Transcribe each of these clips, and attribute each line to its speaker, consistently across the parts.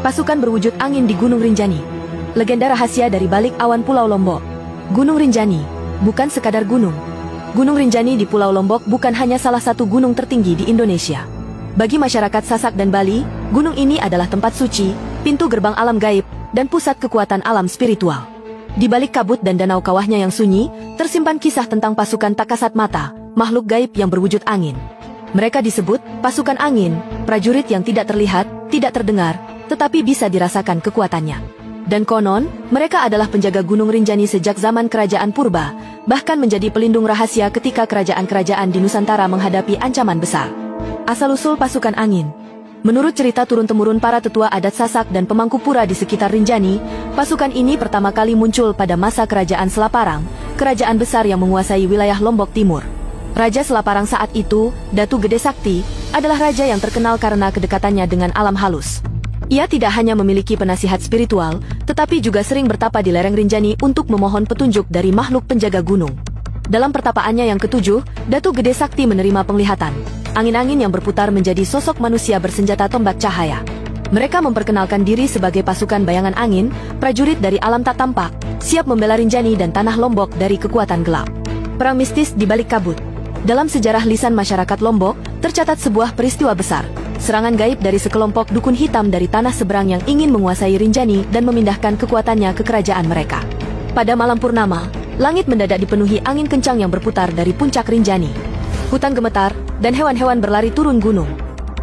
Speaker 1: Pasukan berwujud angin di Gunung Rinjani. Legenda rahasia dari balik awan Pulau Lombok. Gunung Rinjani, bukan sekadar gunung. Gunung Rinjani di Pulau Lombok bukan hanya salah satu gunung tertinggi di Indonesia. Bagi masyarakat Sasak dan Bali, gunung ini adalah tempat suci, pintu gerbang alam gaib, dan pusat kekuatan alam spiritual. Di balik kabut dan danau kawahnya yang sunyi, tersimpan kisah tentang pasukan tak kasat mata, makhluk gaib yang berwujud angin. Mereka disebut pasukan angin, prajurit yang tidak terlihat, tidak terdengar, tetapi bisa dirasakan kekuatannya. Dan konon, mereka adalah penjaga Gunung Rinjani sejak zaman kerajaan purba, bahkan menjadi pelindung rahasia ketika kerajaan-kerajaan di Nusantara menghadapi ancaman besar. Asal-usul pasukan angin. Menurut cerita turun-temurun para tetua adat Sasak dan pemangku pura di sekitar Rinjani, pasukan ini pertama kali muncul pada masa kerajaan Selaparang, kerajaan besar yang menguasai wilayah Lombok Timur. Raja Selaparang saat itu, Datu Gede Sakti, adalah raja yang terkenal karena kedekatannya dengan alam halus. Ia tidak hanya memiliki penasihat spiritual, tetapi juga sering bertapa di lereng Rinjani untuk memohon petunjuk dari makhluk penjaga gunung. Dalam pertapaannya yang ketujuh, Datu Gede Sakti menerima penglihatan. Angin-angin yang berputar menjadi sosok manusia bersenjata tombak cahaya. Mereka memperkenalkan diri sebagai pasukan bayangan angin, prajurit dari alam tak tampak, siap membela Rinjani dan tanah Lombok dari kekuatan gelap. Perang mistis di balik kabut. Dalam sejarah lisan masyarakat Lombok, tercatat sebuah peristiwa besar. Serangan gaib dari sekelompok dukun hitam dari tanah seberang yang ingin menguasai Rinjani dan memindahkan kekuatannya ke kerajaan mereka. Pada malam purnama, langit mendadak dipenuhi angin kencang yang berputar dari puncak Rinjani. Hutan gemetar, dan hewan-hewan berlari turun gunung.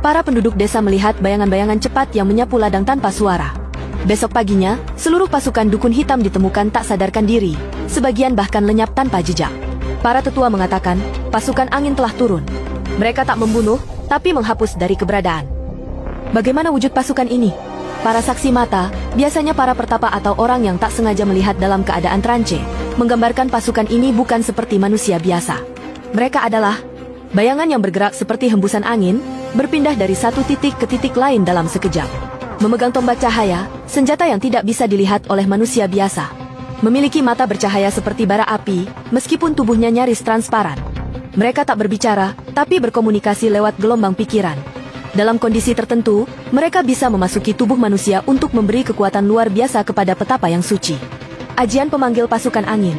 Speaker 1: Para penduduk desa melihat bayangan-bayangan cepat yang menyapu ladang tanpa suara. Besok paginya, seluruh pasukan dukun hitam ditemukan tak sadarkan diri, sebagian bahkan lenyap tanpa jejak. Para tetua mengatakan, pasukan angin telah turun. Mereka tak membunuh, tapi menghapus dari keberadaan. Bagaimana wujud pasukan ini? Para saksi mata, biasanya para pertapa atau orang yang tak sengaja melihat dalam keadaan trance, menggambarkan pasukan ini bukan seperti manusia biasa. Mereka adalah bayangan yang bergerak seperti hembusan angin, berpindah dari satu titik ke titik lain dalam sekejap. Memegang tombak cahaya, senjata yang tidak bisa dilihat oleh manusia biasa. Memiliki mata bercahaya seperti bara api, meskipun tubuhnya nyaris transparan. Mereka tak berbicara, tapi berkomunikasi lewat gelombang pikiran. Dalam kondisi tertentu, mereka bisa memasuki tubuh manusia untuk memberi kekuatan luar biasa kepada petapa yang suci. Ajian pemanggil pasukan angin.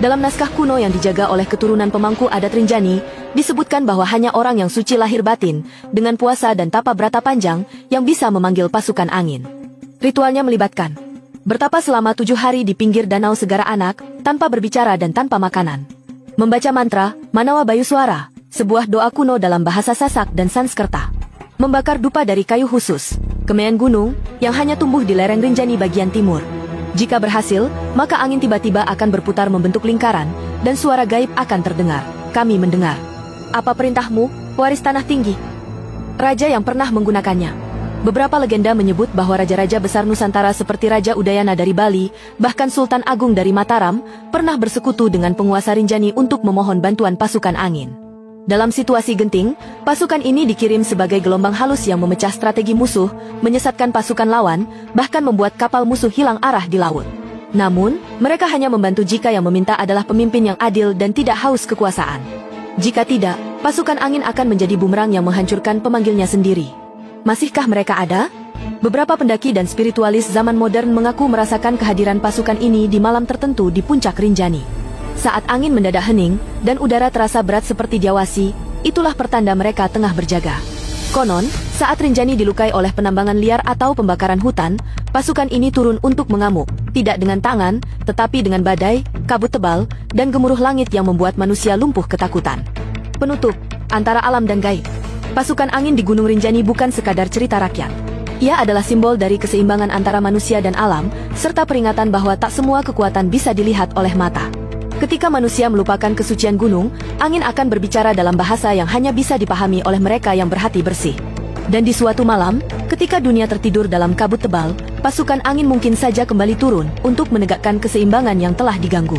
Speaker 1: Dalam naskah kuno yang dijaga oleh keturunan pemangku adat Rinjani, disebutkan bahwa hanya orang yang suci lahir batin, dengan puasa dan tapa brata panjang, yang bisa memanggil pasukan angin. Ritualnya melibatkan bertapa selama 7 hari di pinggir danau Segara Anak, tanpa berbicara dan tanpa makanan. Membaca mantra, Manawa Bayu Suara, sebuah doa kuno dalam bahasa Sasak dan Sanskerta. Membakar dupa dari kayu khusus, kemean gunung, yang hanya tumbuh di lereng Rinjani bagian timur. Jika berhasil, maka angin tiba-tiba akan berputar membentuk lingkaran, dan suara gaib akan terdengar. Kami mendengar. Apa perintahmu, waris tanah tinggi? Raja yang pernah menggunakannya. Beberapa legenda menyebut bahwa raja-raja besar Nusantara seperti Raja Udayana dari Bali, bahkan Sultan Agung dari Mataram, pernah bersekutu dengan penguasa Rinjani untuk memohon bantuan pasukan angin. Dalam situasi genting, pasukan ini dikirim sebagai gelombang halus yang memecah strategi musuh, menyesatkan pasukan lawan, bahkan membuat kapal musuh hilang arah di laut. Namun, mereka hanya membantu jika yang meminta adalah pemimpin yang adil dan tidak haus kekuasaan. Jika tidak, pasukan angin akan menjadi bumerang yang menghancurkan pemanggilnya sendiri. Masihkah mereka ada? Beberapa pendaki dan spiritualis zaman modern mengaku merasakan kehadiran pasukan ini di malam tertentu di puncak Rinjani. Saat angin mendadak hening, dan udara terasa berat seperti diawasi, itulah pertanda mereka tengah berjaga. Konon, saat Rinjani dilukai oleh penambangan liar atau pembakaran hutan, pasukan ini turun untuk mengamuk, tidak dengan tangan, tetapi dengan badai, kabut tebal, dan gemuruh langit yang membuat manusia lumpuh ketakutan. Penutup, antara alam dan gaib. Pasukan angin di Gunung Rinjani bukan sekadar cerita rakyat. Ia adalah simbol dari keseimbangan antara manusia dan alam, serta peringatan bahwa tak semua kekuatan bisa dilihat oleh mata. Ketika manusia melupakan kesucian gunung, angin akan berbicara dalam bahasa yang hanya bisa dipahami oleh mereka yang berhati bersih. Dan di suatu malam, ketika dunia tertidur dalam kabut tebal, pasukan angin mungkin saja kembali turun untuk menegakkan keseimbangan yang telah diganggu.